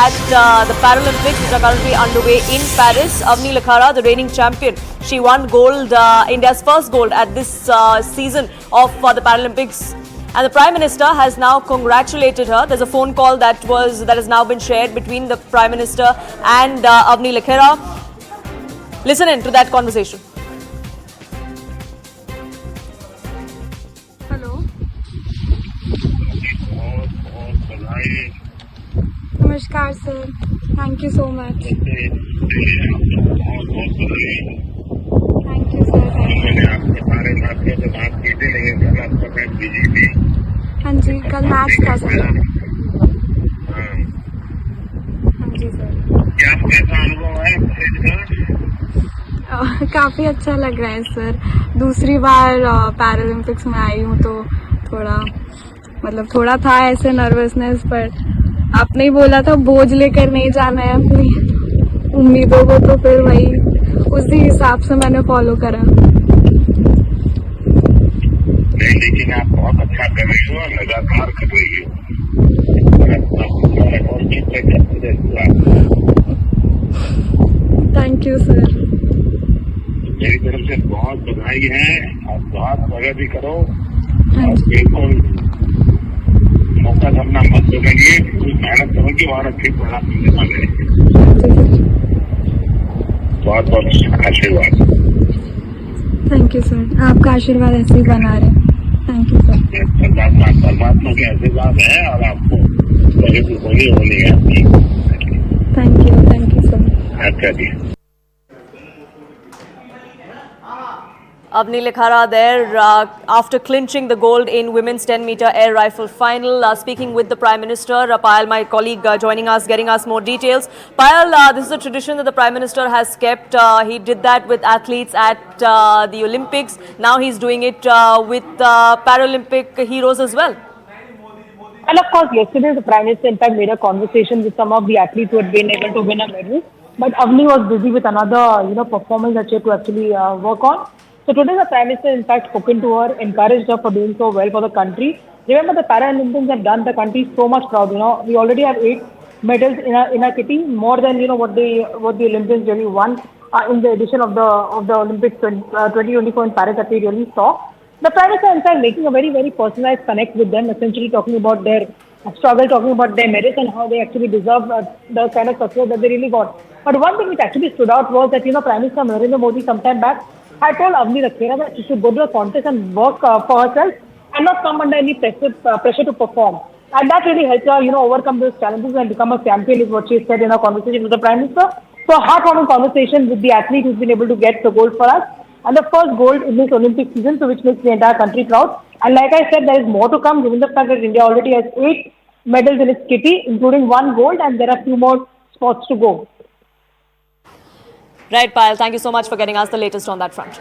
at the Paralympics which are currently underway in Paris. Avni Lakhara, the reigning champion, she won gold, India's first gold at this season of the Paralympics. And the Prime Minister has now congratulated her. There's a phone call that has now been shared between the Prime Minister and Avni Lakhara. Listen in to that conversation. Hello, नमस्कार sir, thank you so much. Thank you sir, हाँ जी, कल match था sir. हाँ जी sir, कैसा अनुभव है? काफ़ी अच्छा लग रहा है सर। दूसरी बार पैरालंपिक्स में आई हूँ तो थोड़ा था ऐसे नर्वसनेस, पर आपने ही बोला था बोझ लेकर नहीं जाना है अपनी उम्मीदों को, तो फिर वही उसी हिसाब से मैंने फॉलो करा। नहीं, लेकिन आप बहुत अच्छा कर रही हो और लगातार कर रही हो। Thank you sir. मेरी तरफ से बहुत बधाई है और बहुत प्रगति करो हाँ और जी, बिल्कुल मौका करना मत बदलिए, मेहनत करोगे और अच्छी परिणाम मिलने वाले हैं। बहुत बहुत आशीर्वाद। थैंक यू सर, आपका आशीर्वाद ऐसे ही बना रहे। Thank you sir. परमात्मा के आशीर्वाद है और आपको होनी है आपकी। Thank you sir. अच्छा जी। Avni Lakhara there after clinching the gold in women's 10-meter air rifle final. Speaking with the Prime Minister, Payal, my colleague, joining us, getting us more details. Payal, this is a tradition that the Prime Minister has kept. He did that with athletes at the Olympics. Now he's doing it with Paralympic heroes as well. And of course, yesterday the Prime Minister in fact made a conversation with some of the athletes who had been able to win a medal. But Avni was busy with another, performance that she had to actually work on. So today the Prime Minister in fact spoken to her, encouraged her for doing so well for the country. Remember, the Paralympians have done the country so much proud. We already have 8 medals in our kitty, more than what the Olympians really won in the edition of the Olympics 2024 in Paris that we really saw. The Prime Minister in fact making a very very personalized connect with them, essentially talking about their struggle, talking about their merits and how they actually deserve the kind of support that they really got. But one thing which actually stood out was that Prime Minister Narendra Modi sometime back had told Avni Lakhara that she should go to a contest and work for herself and not come under any pressure to perform. And that really helped her, overcome those challenges and become a champion, is what she said in her conversation with the Prime Minister. So a heartwarming conversation with the athlete who's been able to get the gold for us. And the first gold in this Olympic season, so which makes the entire country proud. And like I said, there is more to come, given the fact that India already has 8 medals in its kitty, including 1 gold, and there are a few more spots to go. Right, Payal, thank you so much for getting us the latest on that front.